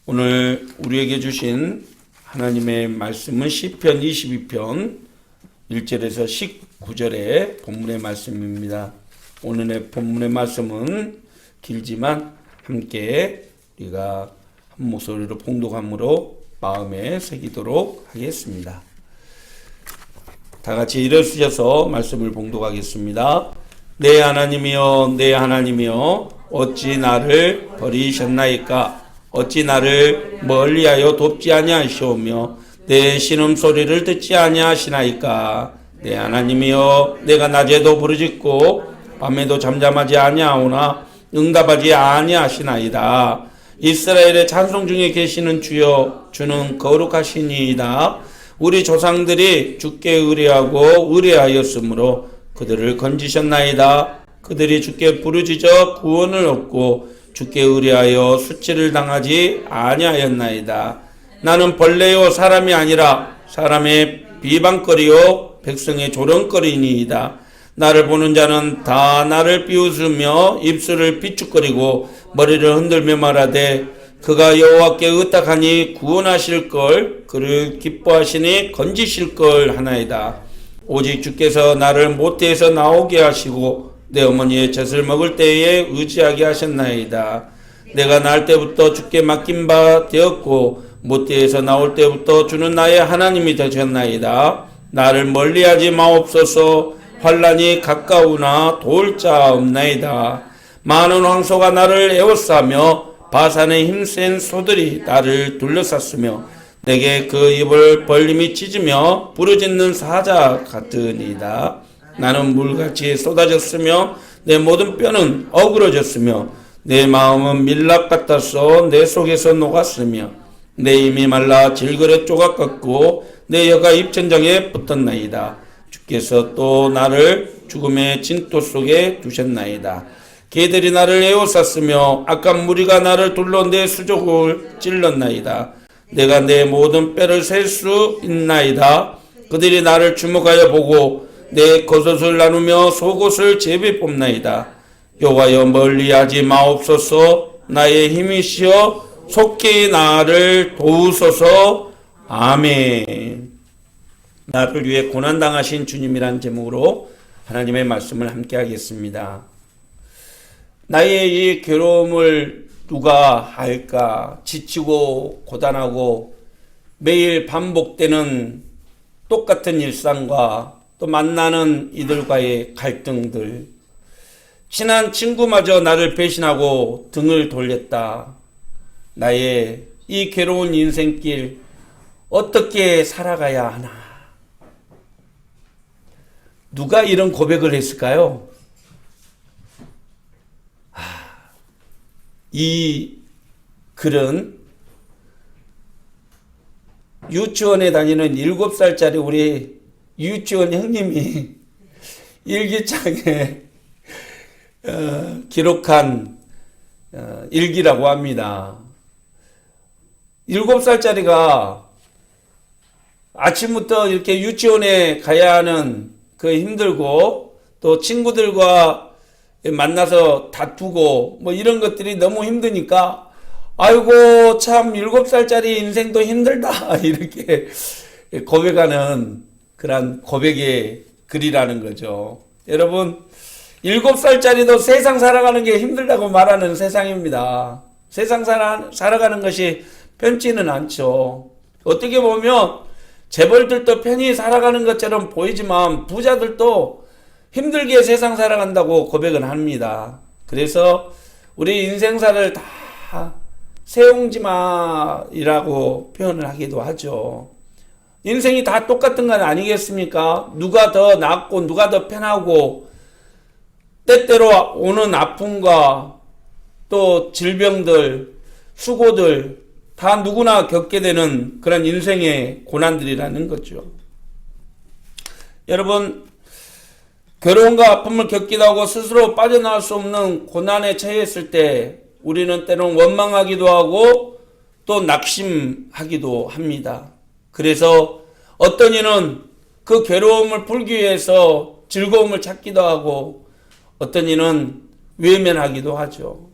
오늘 우리에게 주신 하나님의 말씀은 시편 22편 1절에서 19절의 본문의 말씀입니다. 오늘의 본문의 말씀은 길지만 함께 우리가 한 목소리로 봉독함으로 마음에 새기도록 하겠습니다. 다 같이 일어서셔서 말씀을 봉독하겠습니다. 내 하나님이여, 내 하나님이여, 어찌 나를 버리셨나이까? 어찌 나를 멀리하여 돕지 아니하시오며 내 신음소리를 듣지 아니하시나이까? 내 하나님이여, 내가 낮에도 부르짖고 밤에도 잠잠하지 아니하오나 응답하지 아니하시나이다. 이스라엘의 찬송 중에 계시는 주여, 주는 거룩하시니이다. 우리 조상들이 주께 의뢰하고 의뢰하였으므로 그들을 건지셨나이다. 그들이 주께 부르짖어 구원을 얻고 주께 의뢰하여 수치를 당하지 아니하였나이다. 나는 벌레요 사람이 아니라 사람의 비방거리요 백성의 조롱거리니이다. 나를 보는 자는 다 나를 비웃으며 입술을 비축거리고 머리를 흔들며 말하되 그가 여호와께 의탁하니 구원하실 걸, 그를 기뻐하시니 건지실 걸 하나이다. 오직 주께서 나를 모태에서 나오게 하시고 내 어머니의 젖을 먹을 때에 의지하게 하셨나이다. 내가 날 때부터 주께 맡긴 바 되었고 모태에서 나올 때부터 주는 나의 하나님이 되셨나이다. 나를 멀리하지 마옵소서. 환난이 가까우나 도울 자 없나이다. 많은 황소가 나를 에워싸며 바산의 힘센 소들이 나를 둘러쌌으며 내게 그 입을 벌림이 찢으며 부르짖는 사자 같으니이다. 나는 물같이 쏟아졌으며 내 모든 뼈는 어그러졌으며 내 마음은 밀랍 같았어 내 속에서 녹았으며 내 힘이 말라 질그릇 조각 같고 내 혀가 입천장에 붙었나이다. 주께서 또 나를 죽음의 진토 속에 두셨나이다. 개들이 나를 에워쌌으며 악한 무리가 나를 둘러 내 수족을 찔렀나이다. 내가 내 모든 뼈를 셀 수 있나이다. 그들이 나를 주목하여 보고 내 겉옷을 나누며 속옷을 제비 뽑나이다. 여호와여 멀리하지 마옵소서. 나의 힘이시여 속히 나를 도우소서. 아멘. 나를 위해 고난당하신 주님이란 제목으로 하나님의 말씀을 함께 하겠습니다. 나의 이 괴로움을 누가 할까? 지치고 고단하고 매일 반복되는 똑같은 일상과 또 만나는 이들과의 갈등들, 친한 친구마저 나를 배신하고 등을 돌렸다. 나의 이 괴로운 인생길 어떻게 살아가야 하나? 누가 이런 고백을 했을까요? 이 글은 유치원에 다니는 7살짜리 우리 유치원 형님이 일기장에 기록한 일기라고 합니다. 7살짜리가 아침부터 이렇게 유치원에 가야 하는 그 힘들고 또 친구들과 만나서 다투고 뭐 이런 것들이 너무 힘드니까 아이고 참 7살짜리 인생도 힘들다 이렇게 고백하는 그런 고백의 글이라는 거죠. 여러분 7살짜리도 세상 살아가는 게 힘들다고 말하는 세상입니다. 세상 살아가는 것이 편치는 않죠. 어떻게 보면 재벌들도 편히 살아가는 것처럼 보이지만 부자들도 힘들게 세상 살아간다고 고백을 합니다. 그래서 우리 인생사를 다 세옹지마이라고 표현을 하기도 하죠. 인생이 다 똑같은 건 아니겠습니까? 누가 더 낫고 누가 더 편하고 때때로 오는 아픔과 또 질병들, 수고들 다 누구나 겪게 되는 그런 인생의 고난들이라는 거죠. 여러분 괴로움과 아픔을 겪기도 하고 스스로 빠져나올 수 없는 고난에 처했을 때 우리는 때로는 원망하기도 하고 또 낙심하기도 합니다. 그래서 어떤 이는 그 괴로움을 풀기 위해서 즐거움을 찾기도 하고 어떤 이는 외면하기도 하죠.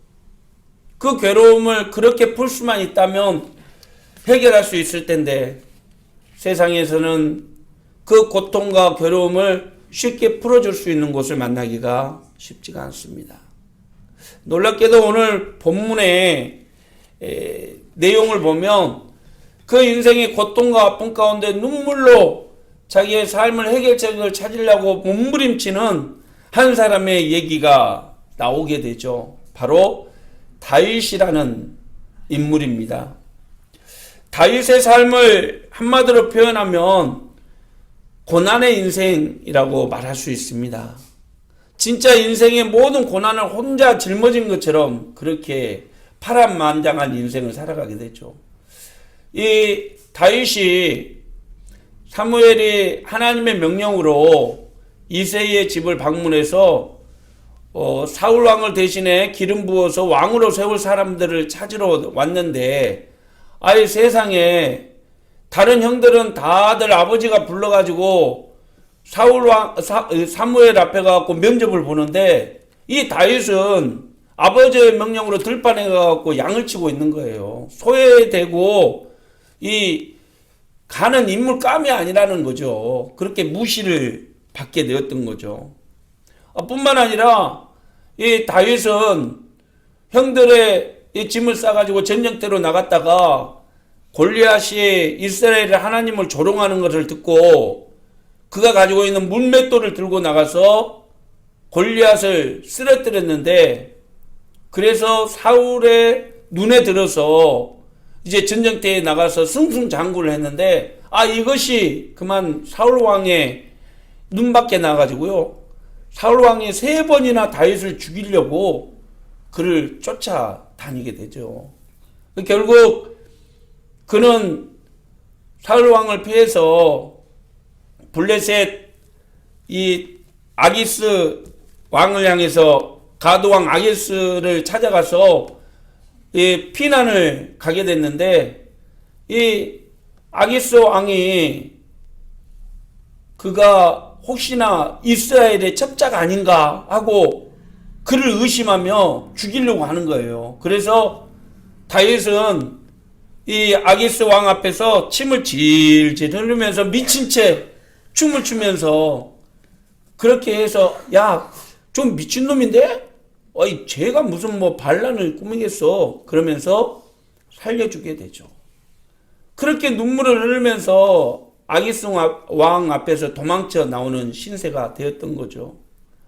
그 괴로움을 그렇게 풀 수만 있다면 해결할 수 있을 텐데 세상에서는 그 고통과 괴로움을 쉽게 풀어줄 수 있는 곳을 만나기가 쉽지가 않습니다. 놀랍게도 오늘 본문의 내용을 보면 그 인생의 고통과 아픔 가운데 눈물로 자기의 삶을 해결책을 찾으려고 몸부림치는 한 사람의 얘기가 나오게 되죠. 바로 다윗이라는 인물입니다. 다윗의 삶을 한마디로 표현하면 고난의 인생이라고 말할 수 있습니다. 진짜 인생의 모든 고난을 혼자 짊어진 것처럼 그렇게 파란만장한 인생을 살아가게 되죠. 이 다윗이 사무엘이 하나님의 명령으로 이새의 집을 방문해서 사울 왕을 대신해 기름 부어서 왕으로 세울 사람들을 찾으러 왔는데 아예 세상에 다른 형들은 다들 아버지가 불러가지고 사무엘 앞에 가갖고 면접을 보는데 이 다윗은 아버지의 명령으로 들판에 가갖고 양을 치고 있는 거예요. 소외되고 이 가는 인물감이 아니라는 거죠. 그렇게 무시를 받게 되었던 거죠. 뿐만 아니라 이 다윗은 형들의 이 짐을 싸가지고 전쟁터로 나갔다가 골리앗이 이스라엘의 하나님을 조롱하는 것을 듣고 그가 가지고 있는 물맷돌을 들고 나가서 골리앗을 쓰러뜨렸는데 그래서 사울의 눈에 들어서 이제 전쟁터에 나가서 승승장구를 했는데 이것이 그만 사울 왕의 눈밖에 나가지고요. 사울 왕이 3번이나 다윗을 죽이려고 그를 쫓아다니게 되죠. 결국 그는 사울 왕을 피해서 블레셋 이 아기스 왕을 향해서 가드 왕 아기스를 찾아가서 이 피난을 가게 됐는데 이 아기스 왕이 그가 혹시나 이스라엘의 첩자가 아닌가 하고 그를 의심하며 죽이려고 하는 거예요. 그래서 다윗은 이 아기스 왕 앞에서 침을 질질 흘리면서 미친 채 춤을 추면서 그렇게 해서 야, 좀 미친놈인데? 쟤가 무슨 반란을 꾸미겠어. 그러면서 살려주게 되죠. 그렇게 눈물을 흘리면서 아기스 왕 앞에서 도망쳐 나오는 신세가 되었던 거죠.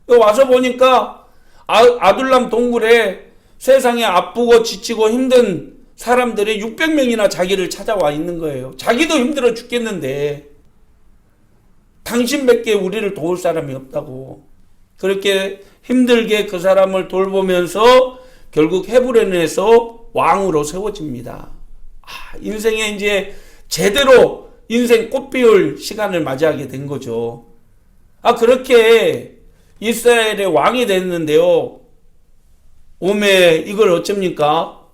와서 보니까 아둘람 동굴에 세상에 아프고 지치고 힘든 사람들이 600명이나 자기를 찾아와 있는 거예요. 자기도 힘들어 죽겠는데 당신밖에 우리를 도울 사람이 없다고. 그렇게 힘들게 그 사람을 돌보면서 결국 헤브론에서 왕으로 세워집니다. 인생에 이제 제대로 인생 꽃피울 시간을 맞이하게 된 거죠. 그렇게 이스라엘의 왕이 됐는데요. 오메 이걸 어쩝니까?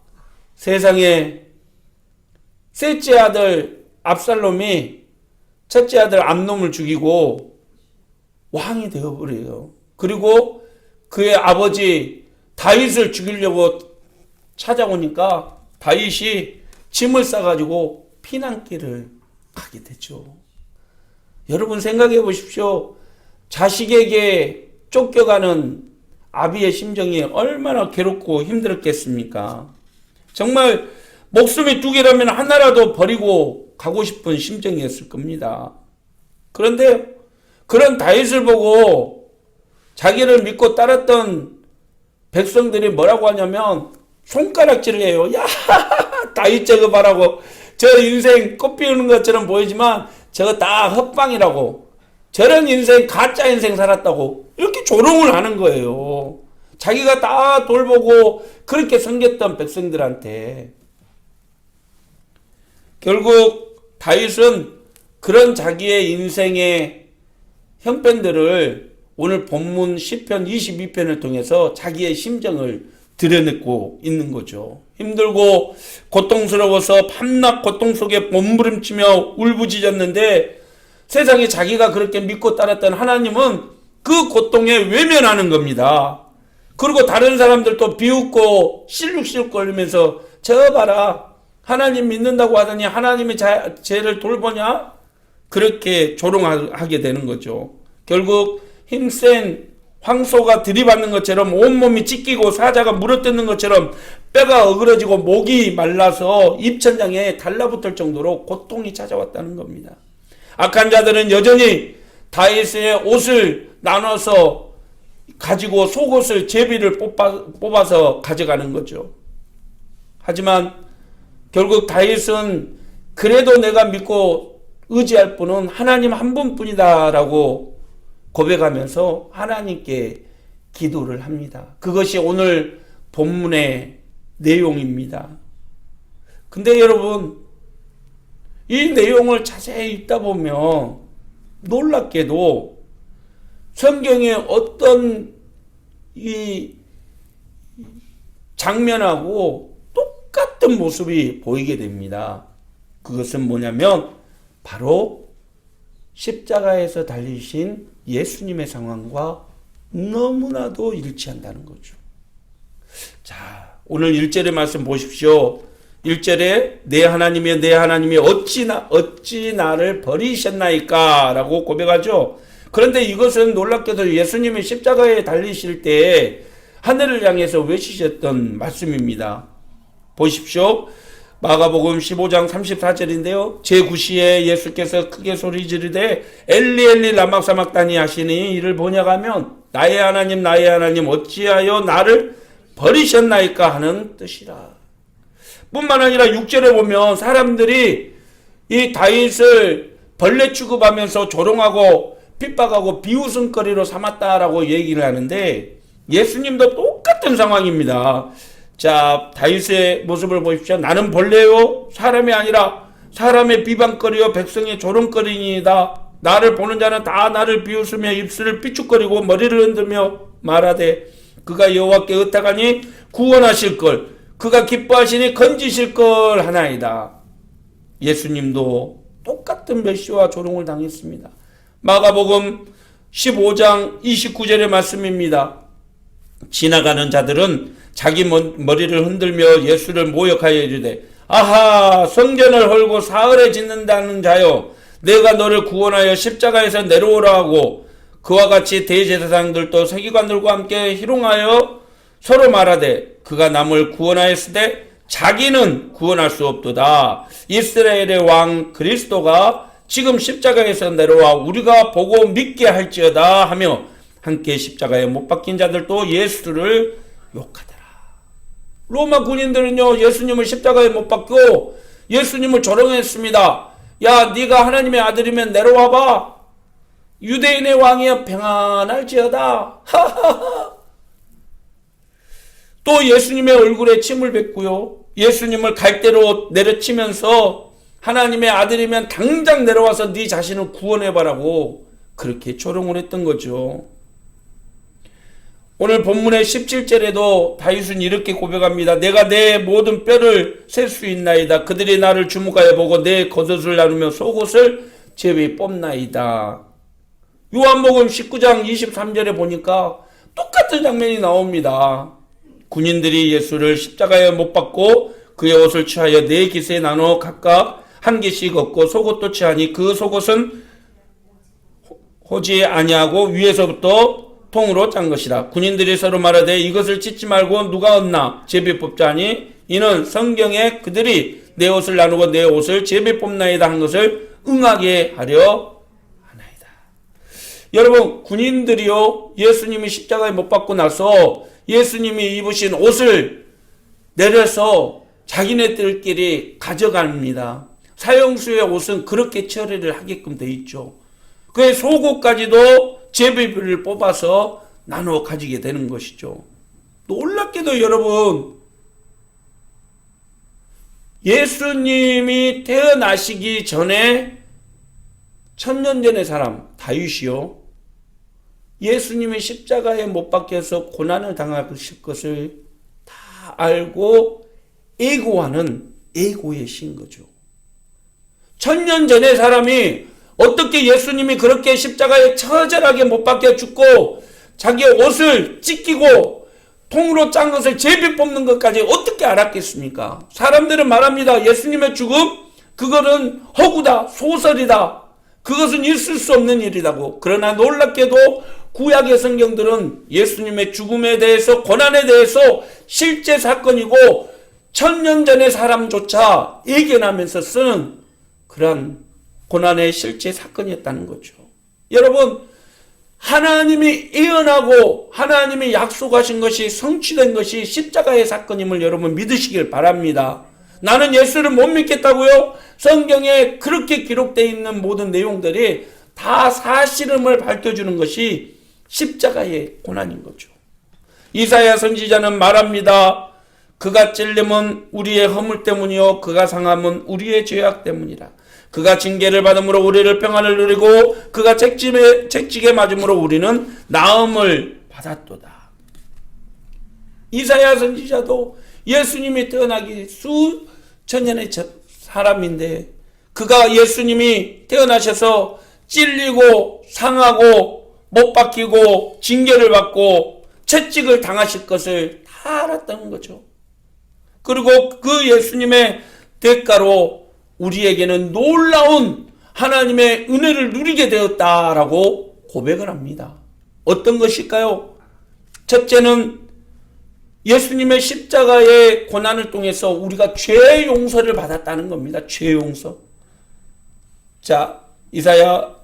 세상에 셋째 아들 압살롬이 첫째 아들 암놈을 죽이고 왕이 되어버려요. 그리고 그의 아버지 다윗을 죽이려고 찾아오니까 다윗이 짐을 싸가지고 피난길을 가게 되죠. 여러분 생각해 보십시오. 자식에게 쫓겨가는 아비의 심정이 얼마나 괴롭고 힘들었겠습니까? 정말 목숨이 2개라면 하나라도 버리고 가고 싶은 심정이었을 겁니다. 그런데 그런 다윗을 보고 자기를 믿고 따랐던 백성들이 뭐라고 하냐면 손가락질을 해요. 야, 다윗 저거 봐라고. 저 인생 꽃 피우는 것처럼 보이지만 저거 다 헛방이라고. 저런 인생 가짜 인생 살았다고 이렇게 조롱을 하는 거예요. 자기가 다 돌보고 그렇게 섬겼던 백성들한테. 결국 다윗은 그런 자기의 인생의 형편들을 오늘 본문 시편 22편을 통해서 자기의 심정을 드러내고 있는 거죠. 힘들고 고통스러워서 밤낮 고통 속에 몸부림치며 울부짖었는데 세상에 자기가 그렇게 믿고 따랐던 하나님은 그 고통에 외면하는 겁니다. 그리고 다른 사람들도 비웃고 실룩실룩거리면서 저 봐라, 하나님 믿는다고 하더니 하나님이 쟤를 돌보냐? 그렇게 조롱하게 되는 거죠. 결국 힘센 황소가 들이받는 것처럼 온몸이 찢기고 사자가 물어뜯는 것처럼 뼈가 어그러지고 목이 말라서 입천장에 달라붙을 정도로 고통이 찾아왔다는 겁니다. 악한 자들은 여전히 다윗의 옷을 나눠서 가지고 속옷을 제비를 뽑아서 가져가는 거죠. 하지만 결국 다윗은 그래도 내가 믿고 의지할 분은 하나님 한 분뿐이다 라고 고백하면서 하나님께 기도를 합니다. 그것이 오늘 본문의 내용입니다. 근데 여러분, 이 내용을 자세히 읽다 보면 놀랍게도 성경에 어떤 이 장면하고 똑같은 모습이 보이게 됩니다. 그것은 뭐냐면 바로 십자가에서 달리신 예수님의 상황과 너무나도 일치한다는 거죠. 자, 오늘 1절의 말씀 보십시오. 1절에 내 하나님이 어찌 나를 버리셨나이까 라고 고백하죠. 그런데 이것은 놀랍게도 예수님이 십자가에 달리실 때 하늘을 향해서 외치셨던 말씀입니다. 보십시오. 마가복음 15장 34절인데요. 제9시에 예수께서 크게 소리 지르되 엘리 엘리 라마 사막다니 하시니 이를 번역하면 나의 하나님 어찌하여 나를 버리셨나이까 하는 뜻이라. 뿐만 아니라 6절에 보면 사람들이 이 다윗을 벌레 취급하면서 조롱하고 핍박하고 비웃음거리로 삼았다라고 얘기를 하는데 예수님도 똑같은 상황입니다. 자, 다윗의 모습을 보십시오. 나는 벌레요 사람이 아니라 사람의 비방거리요 백성의 조롱거리니이다. 나를 보는 자는 다 나를 비웃으며 입술을 삐죽거리고 머리를 흔들며 말하되 그가 여호와께 의탁하니 구원하실 걸, 그가 기뻐하시니 건지실 걸 하나이다. 예수님도 똑같은 멸시와 조롱을 당했습니다. 마가복음 15장 29절의 말씀입니다. 지나가는 자들은 자기 머리를 흔들며 예수를 모욕하여 이르되 아하, 성전을 헐고 사흘에 짓는다는 자여, 내가 너를 구원하여 십자가에서 내려오라 하고 그와 같이 대제사장들도 서기관들과 함께 희롱하여 서로 말하되 그가 남을 구원하였으되 자기는 구원할 수 없도다. 이스라엘의 왕 그리스도가 지금 십자가에서 내려와 우리가 보고 믿게 할지어다 하며 함께 십자가에 못 박힌 자들도 예수를 욕하더라. 로마 군인들은요, 예수님을 십자가에 못 박고 예수님을 조롱했습니다. 야, 네가 하나님의 아들이면 내려와봐. 유대인의 왕이야 평안할지어다. 또 예수님의 얼굴에 침을 뱉고요, 예수님을 갈대로 내려치면서 하나님의 아들이면 당장 내려와서 네 자신을 구원해봐라고 그렇게 조롱을 했던 거죠. 오늘 본문의 17절에도 다윗은 이렇게 고백합니다. 내가 내 모든 뼈를 셀 수 있나이다. 그들이 나를 주목하여 보고 내 겉옷을 나누며 속옷을 제비 뽑나이다. 요한복음 19장 23절에 보니까 똑같은 장면이 나옵니다. 군인들이 예수를 십자가에 못 박고 그의 옷을 취하여 네 깃에 나눠 각각 한 개씩 얻고 속옷도 취하니 그 속옷은 호지 아니하고 위에서부터 통으로 짠 것이라. 군인들이 서로 말하되 이것을 찢지 말고 누가 얻나 제비 뽑자니 이는 성경에 그들이 내 옷을 나누고 내 옷을 제비 뽑나이다 한 것을 응하게 하려 하나이다. 여러분, 군인들이요, 예수님이 십자가에 못 박고 나서 예수님이 입으신 옷을 내려서 자기네들끼리 가져갑니다. 사형수의 옷은 그렇게 처리를 하게끔 돼 있죠. 그의 속옷까지도 제비를 뽑아서 나눠 가지게 되는 것이죠. 놀랍게도 여러분, 예수님이 태어나시기 전에 1000년 전의 사람 다윗이요, 예수님이 십자가에 못 박혀서 고난을 당하실 것을 다 알고 애고하는 애고의 신 거죠. 1000년 전의 사람이 어떻게 예수님이 그렇게 십자가에 처절하게 못 박혀 죽고 자기 옷을 찢기고 통으로 짠 것을 제비 뽑는 것까지 어떻게 알았겠습니까? 사람들은 말합니다. 예수님의 죽음? 그거는 허구다, 소설이다. 그것은 있을 수 없는 일이라고. 그러나 놀랍게도 구약의 성경들은 예수님의 죽음에 대해서, 고난에 대해서 실제 사건이고 1000년 전의 사람조차 예견하면서 쓰는 그러한 고난의 실제 사건이었다는 거죠. 여러분, 하나님이 예언하고 하나님이 약속하신 것이 성취된 것이 십자가의 사건임을 여러분 믿으시길 바랍니다. 나는 예수를 못 믿겠다고요? 성경에 그렇게 기록되어 있는 모든 내용들이 다 사실임을 밝혀주는 것이 십자가의 고난인 거죠. 이사야 선지자는 말합니다. 그가 찔림은 우리의 허물 때문이요 그가 상함은 우리의 죄악 때문이라. 그가 징계를 받음으로 우리를 평안을 누리고 그가 채찍에 맞음으로 우리는 나음을 받았도다. 이사야 선지자도 예수님이 태어나기 수천 년의 사람인데 그가 예수님이 태어나셔서 찔리고 상하고 못 박히고 징계를 받고 채찍을 당하실 것을 다 알았다는 거죠. 그리고 그 예수님의 대가로 우리에게는 놀라운 하나님의 은혜를 누리게 되었다라고 고백을 합니다. 어떤 것일까요? 첫째는 예수님의 십자가의 고난을 통해서 우리가 죄 용서를 받았다는 겁니다. 죄 용서. 자, 이사야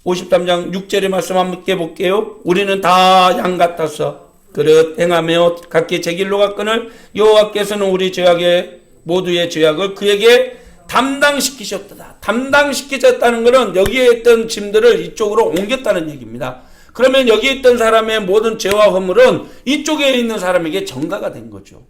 53장 6절의 말씀 함께 볼게요. 우리는 다 양 같아서 그릇 행하며 각기 제 길로 갔거늘 여호와께서는 우리 죄악의 모두의 죄악을 그에게 담당시키셨다. 담당시키셨다는 것은 여기에 있던 짐들을 이쪽으로 옮겼다는 얘기입니다. 그러면 여기 있던 사람의 모든 죄와 허물은 이쪽에 있는 사람에게 전가가 된 거죠.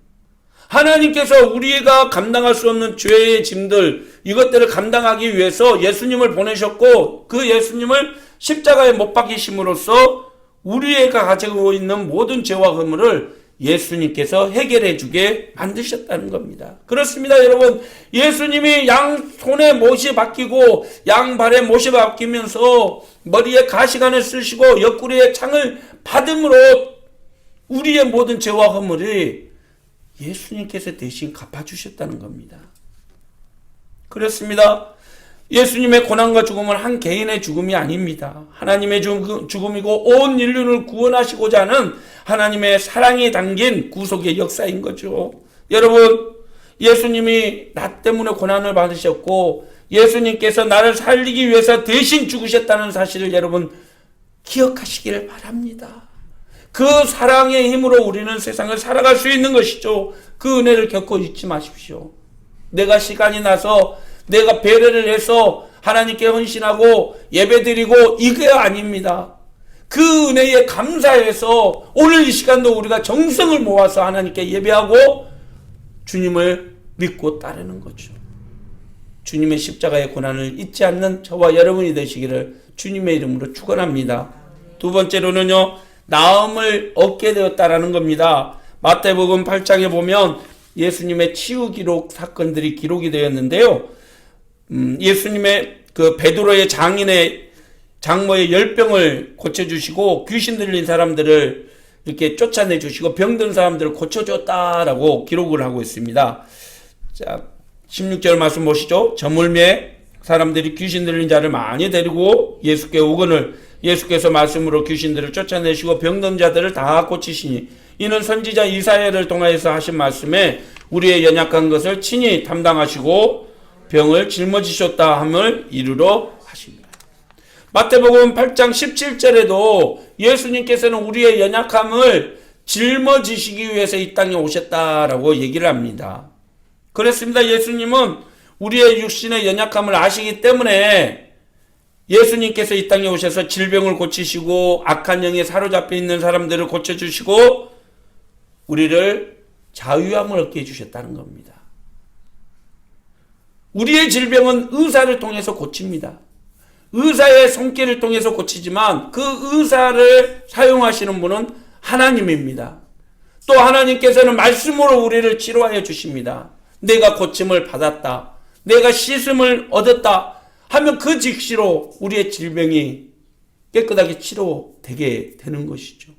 하나님께서 우리가 감당할 수 없는 죄의 짐들, 이것들을 감당하기 위해서 예수님을 보내셨고 그 예수님을 십자가에 못 박히심으로써 우리가 가지고 있는 모든 죄와 허물을 예수님께서 해결해 주게 만드셨다는 겁니다. 그렇습니다, 여러분. 예수님이 양 손에 못이 박히고 양 발에 못이 박히면서 머리에 가시관을 쓰시고 옆구리에 창을 받음으로 우리의 모든 죄와 허물이 예수님께서 대신 갚아주셨다는 겁니다. 그렇습니다. 예수님의 고난과 죽음은 한 개인의 죽음이 아닙니다. 하나님의 죽음이고 온 인류를 구원하시고자 하는 하나님의 사랑이 담긴 구속의 역사인 거죠. 여러분, 예수님이 나 때문에 고난을 받으셨고 예수님께서 나를 살리기 위해서 대신 죽으셨다는 사실을 여러분 기억하시길 바랍니다. 그 사랑의 힘으로 우리는 세상을 살아갈 수 있는 것이죠. 그 은혜를 겪고 잊지 마십시오. 내가 시간이 나서 내가 배려를 해서 하나님께 헌신하고 예배드리고 이게 아닙니다. 그 은혜에 감사해서 오늘 이 시간도 우리가 정성을 모아서 하나님께 예배하고 주님을 믿고 따르는 거죠. 주님의 십자가의 고난을 잊지 않는 저와 여러분이 되시기를 주님의 이름으로 축원합니다. 두 번째로는요, 나음을 얻게 되었다라는 겁니다. 마태복음 8장에 보면 예수님의 치유 기록 사건들이 기록이 되었는데요. 예수님의 그 베드로의 장모의 열병을 고쳐주시고 귀신 들린 사람들을 이렇게 쫓아내주시고 병든 사람들을 고쳐줬다라고 기록을 하고 있습니다. 자, 16절 말씀 보시죠. 저물매 사람들이 귀신 들린 자를 많이 데리고 예수께 오거늘 예수께서 말씀으로 귀신들을 쫓아내시고 병든 자들을 다 고치시니 이는 선지자 이사야를 통하여서 하신 말씀에 우리의 연약한 것을 친히 담당하시고 병을 짊어지셨다 함을 이루러 하십니다. 마태복음 8장 17절에도 예수님께서는 우리의 연약함을 짊어지시기 위해서 이 땅에 오셨다라고 얘기를 합니다. 그렇습니다. 예수님은 우리의 육신의 연약함을 아시기 때문에 예수님께서 이 땅에 오셔서 질병을 고치시고 악한 영에 사로잡혀 있는 사람들을 고쳐주시고 우리를 자유함을 얻게 해주셨다는 겁니다. 우리의 질병은 의사를 통해서 고칩니다. 의사의 손길을 통해서 고치지만 그 의사를 사용하시는 분은 하나님입니다. 또 하나님께서는 말씀으로 우리를 치료하여 주십니다. 내가 고침을 받았다, 내가 씻음을 얻었다 하면 그 즉시로 우리의 질병이 깨끗하게 치료되게 되는 것이죠.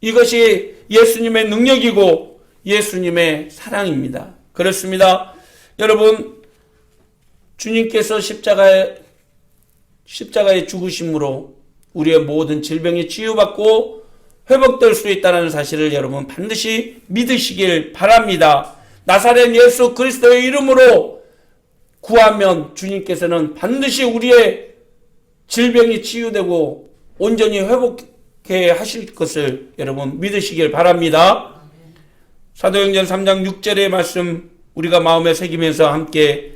이것이 예수님의 능력이고 예수님의 사랑입니다. 그렇습니다. 여러분, 주님께서 십자가의 죽으심으로 우리의 모든 질병이 치유받고 회복될 수 있다는 사실을 여러분 반드시 믿으시길 바랍니다. 나사렛 예수 그리스도의 이름으로 구하면 주님께서는 반드시 우리의 질병이 치유되고 온전히 회복해 하실 것을 여러분 믿으시길 바랍니다. 사도행전 3장 6절의 말씀 우리가 마음에 새기면서 함께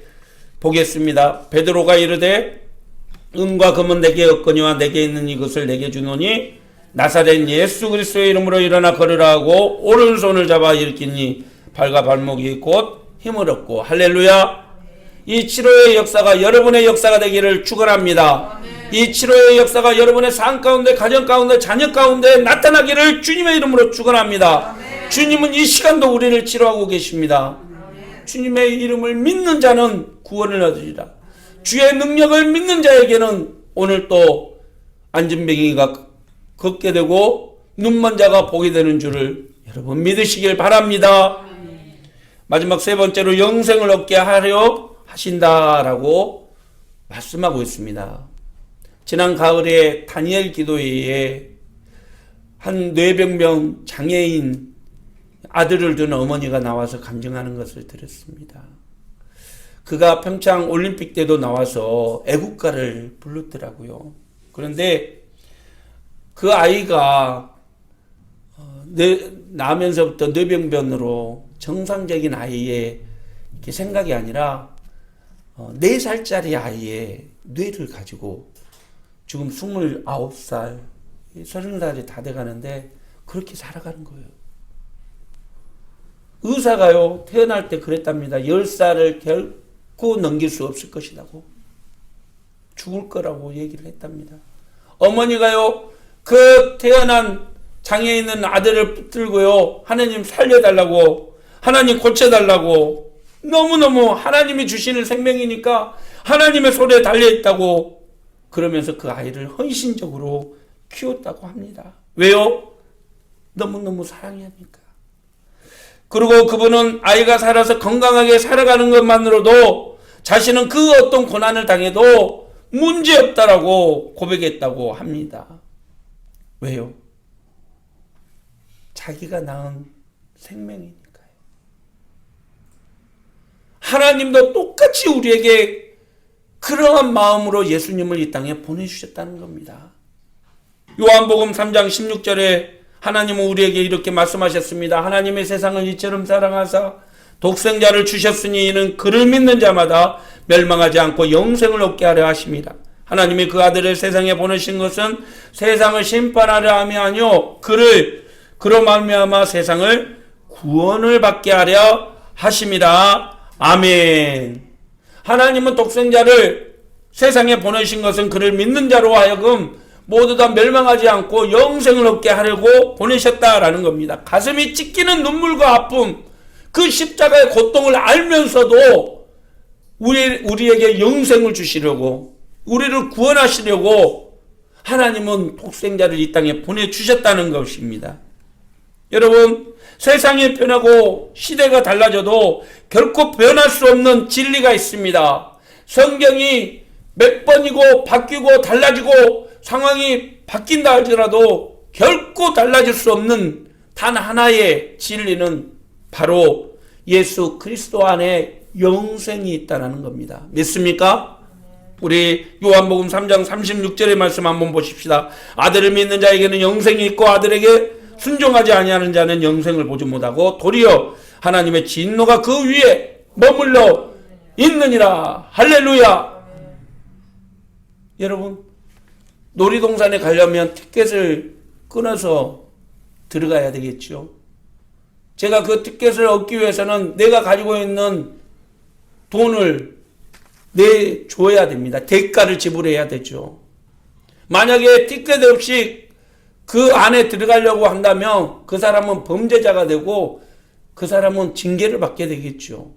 보겠습니다. 베드로가 이르되 은과 금은 내게 없거니와 내게 있는 이것을 내게 주노니 나사렛 예수 그리스도의 이름으로 일어나 걸으라 하고 오른손을 잡아 일으키니 발과 발목이 곧 힘을 얻고 할렐루야. 이 치료의 역사가 여러분의 역사가 되기를 축원합니다. 이 치료의 역사가 여러분의 삶 가운데, 가정 가운데, 자녀 가운데 나타나기를 주님의 이름으로 축원합니다. 주님은 이 시간도 우리를 치료하고 계십니다. 주님의 이름을 믿는 자는 구원을 얻으리라. 주의 능력을 믿는 자에게는 오늘 또 안진뱅이가 걷게 되고 눈먼 자가 보게 되는 줄을 여러분 믿으시길 바랍니다. 마지막 세 번째로 영생을 얻게 하려 하신다라고 말씀하고 있습니다. 지난 가을에 다니엘 기도회에 한 뇌병변 장애인 아들을 둔 어머니가 나와서 간증하는 것을 들었습니다. 그가 평창 올림픽 때도 나와서 애국가를 불렀더라고요. 그런데 그 아이가 나면서부터 뇌병변으로 정상적인 아이의 생각이 아니라 4살짜리 아이의 뇌를 가지고 지금 29살, 30살이 다 돼가는데 그렇게 살아가는 거예요. 의사가요, 태어날 때 그랬답니다. 10살을 결코 넘길 수 없을 것이라고. 죽을 거라고 얘기를 했답니다. 어머니가요, 그 태어난 장애 있는 아들을 붙들고요, 하나님 살려달라고, 하나님 고쳐달라고, 너무너무 하나님이 주시는 생명이니까 하나님의 손에 달려있다고 그러면서 그 아이를 헌신적으로 키웠다고 합니다. 왜요? 너무너무 사랑이 하니까. 그리고 그분은 아이가 살아서 건강하게 살아가는 것만으로도 자신은 그 어떤 고난을 당해도 문제없다라고 고백했다고 합니다. 왜요? 자기가 낳은 생명이니까요. 하나님도 똑같이 우리에게 그러한 마음으로 예수님을 이 땅에 보내주셨다는 겁니다. 요한복음 3장 16절에 하나님은 우리에게 이렇게 말씀하셨습니다. 하나님의 세상을 이처럼 사랑하사 독생자를 주셨으니 이는 그를 믿는 자마다 멸망하지 않고 영생을 얻게 하려 하심이라. 하나님이 그 아들을 세상에 보내신 것은 세상을 심판하려 함이 아니요 그로 말미암아 세상을 구원을 받게 하려 하심이라. 아멘. 하나님은 독생자를 세상에 보내신 것은 그를 믿는 자로 하여금 모두 다 멸망하지 않고 영생을 얻게 하려고 보내셨다라는 겁니다. 가슴이 찢기는 눈물과 아픔, 그 십자가의 고통을 알면서도 우리에게 영생을 주시려고, 우리를 구원하시려고 하나님은 독생자를 이 땅에 보내주셨다는 것입니다. 여러분, 세상이 변하고 시대가 달라져도 결코 변할 수 없는 진리가 있습니다. 성경이 몇 번이고 바뀌고 달라지고 상황이 바뀐다 할지라도 결코 달라질 수 없는 단 하나의 진리는 바로 예수 그리스도 안에 영생이 있다는 겁니다. 믿습니까? 우리 요한복음 3장 36절의 말씀 한번 보십시다. 아들을 믿는 자에게는 영생이 있고 아들에게 순종하지 아니하는 자는 영생을 보지 못하고 도리어 하나님의 진노가 그 위에 머물러 있느니라. 할렐루야. 여러분, 놀이동산에 가려면 티켓을 끊어서 들어가야 되겠죠. 제가 그 티켓을 얻기 위해서는 내가 가지고 있는 돈을 내줘야 됩니다. 대가를 지불해야 되죠. 만약에 티켓 없이 그 안에 들어가려고 한다면 그 사람은 범죄자가 되고 그 사람은 징계를 받게 되겠죠.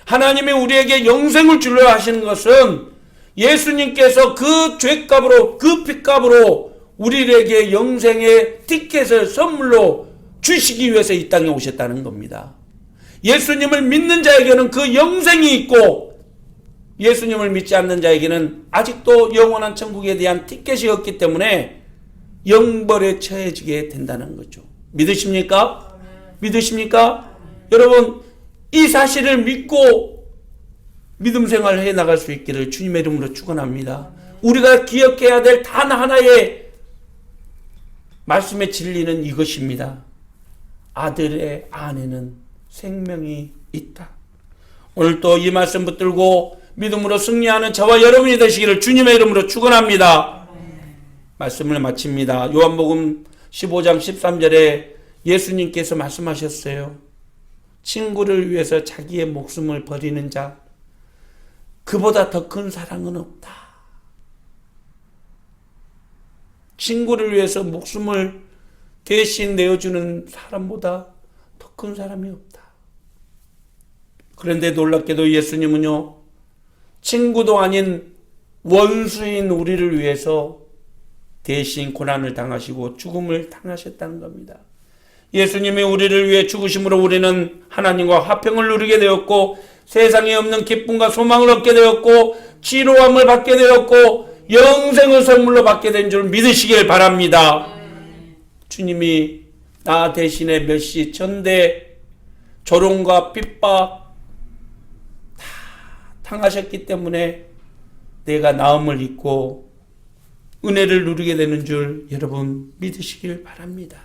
하나님이 우리에게 영생을 주려 하시는 것은 예수님께서 그 죄값으로, 그 핏값으로 우리에게 영생의 티켓을 선물로 주시기 위해서 이 땅에 오셨다는 겁니다. 예수님을 믿는 자에게는 그 영생이 있고 예수님을 믿지 않는 자에게는 아직도 영원한 천국에 대한 티켓이 없기 때문에 영벌에 처해지게 된다는 거죠. 믿으십니까? 믿으십니까? 여러분, 이 사실을 믿고 믿음 생활을 해 나갈 수 있기를 주님의 이름으로 축원합니다. 우리가 기억해야 될 단 하나의 말씀의 진리는 이것입니다. 아들의 안에는 생명이 있다. 오늘 또 이 말씀 붙들고 믿음으로 승리하는 저와 여러분이 되시기를 주님의 이름으로 축원합니다. 말씀을 마칩니다. 요한복음 15장 13절에 예수님께서 말씀하셨어요. 친구를 위해서 자기의 목숨을 버리는 자, 그보다 더 큰 사랑은 없다. 친구를 위해서 목숨을 대신 내어주는 사람보다 더 큰 사람이 없다. 그런데 놀랍게도 예수님은요, 친구도 아닌 원수인 우리를 위해서 대신 고난을 당하시고 죽음을 당하셨다는 겁니다. 예수님이 우리를 위해 죽으심으로 우리는 하나님과 화평을 누리게 되었고 세상에 없는 기쁨과 소망을 얻게 되었고 치료함을 받게 되었고 영생을 선물로 받게 된 줄 믿으시길 바랍니다. 주님이 나 대신에 멸시, 천대, 조롱과 핍박 다 당하셨기 때문에 내가 나음을 입고 은혜를 누리게 되는 줄 여러분 믿으시길 바랍니다.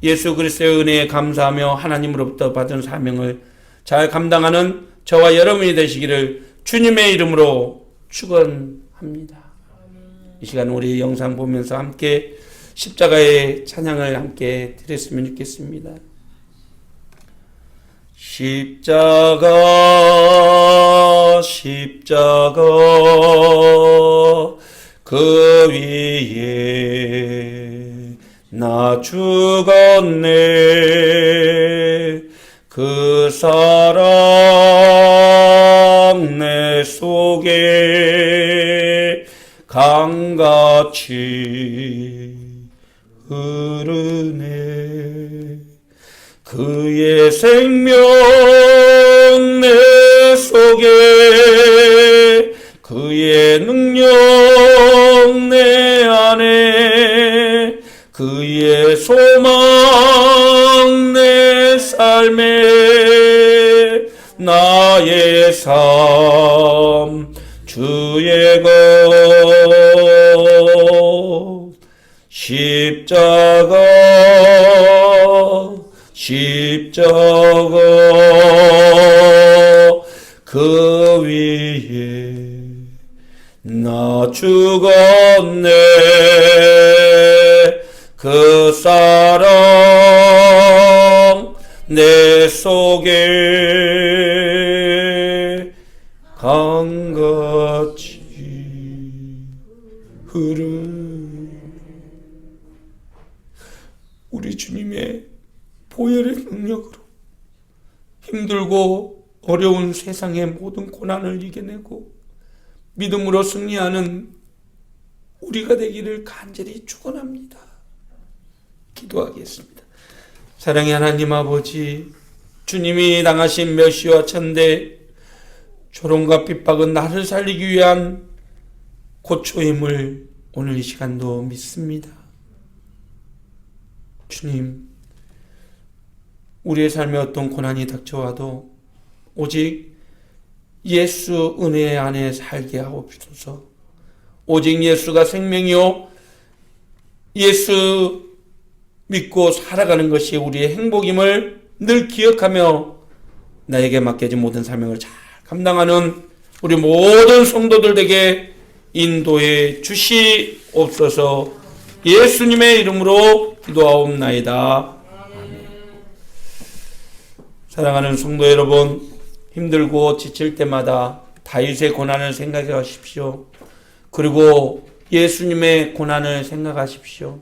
예수 그리스도의 은혜에 감사하며 하나님으로부터 받은 사명을 잘 감당하는 저와 여러분이 되시기를 주님의 이름으로 축원합니다. 이 시간 우리 영상 보면서 함께 십자가의 찬양을 함께 드렸으면 좋겠습니다. 십자가 십자가 그 위에 나 죽었네. 그 사랑 내 속에 강같이 흐르네. 그의 생명 내 속에 그의 능력 내 안에 그의 소망 내 삶에 나의 삶 주의 것 십자가 십자가 그 위에 나 죽었네. 그 사랑 내 속에 강같이 우리 주님의 보혈의 능력으로 힘들고 어려운 세상의 모든 고난을 이겨내고 믿음으로 승리하는 우리가 되기를 간절히 축원합니다. 기도하겠습니다. 사랑의 하나님 아버지, 주님이 당하신 멸시와 천대, 조롱과 핍박은 나를 살리기 위한 고초임을 오늘 이 시간도 믿습니다. 주님, 우리의 삶에 어떤 고난이 닥쳐와도 오직 예수 은혜 안에 살게 하옵소서. 오직 예수가 생명이요 예수 믿고 살아가는 것이 우리의 행복임을 늘 기억하며 나에게 맡겨진 모든 사명을 잘 감당하는 우리 모든 성도들에게 인도해 주시옵소서. 예수님의 이름으로 기도하옵나이다. 아멘. 사랑하는 성도 여러분, 힘들고 지칠 때마다 다윗의 고난을 생각하십시오. 그리고 예수님의 고난을 생각하십시오.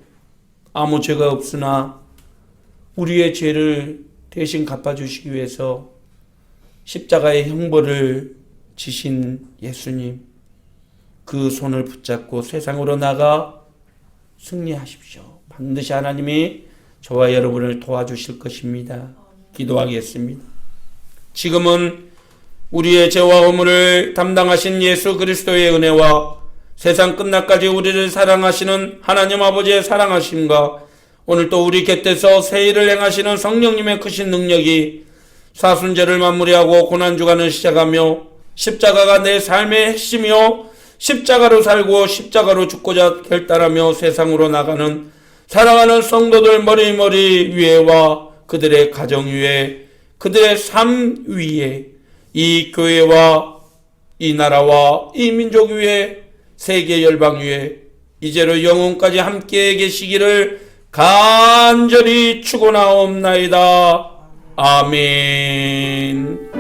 아무 죄가 없으나 우리의 죄를 대신 갚아주시기 위해서 십자가의 형벌을 지신 예수님, 그 손을 붙잡고 세상으로 나가 승리하십시오. 반드시 하나님이 저와 여러분을 도와주실 것입니다. 기도하겠습니다. 지금은 우리의 죄와 허물을 담당하신 예수 그리스도의 은혜와 세상 끝날까지 우리를 사랑하시는 하나님 아버지의 사랑하심과 오늘 또 우리 곁에서 새 일을 행하시는 성령님의 크신 능력이 사순절을 마무리하고 고난주간을 시작하며 십자가가 내 삶의 핵심이요 십자가로 살고 십자가로 죽고자 결단하며 세상으로 나가는 사랑하는 성도들 머리 위에와 그들의 가정 위에 그들의 삶 위에 이 교회와 이 나라와 이 민족 위에 세계 열방 위에 이제로 영혼까지 함께 계시기를 간절히 축원하옵나이다. 아멘.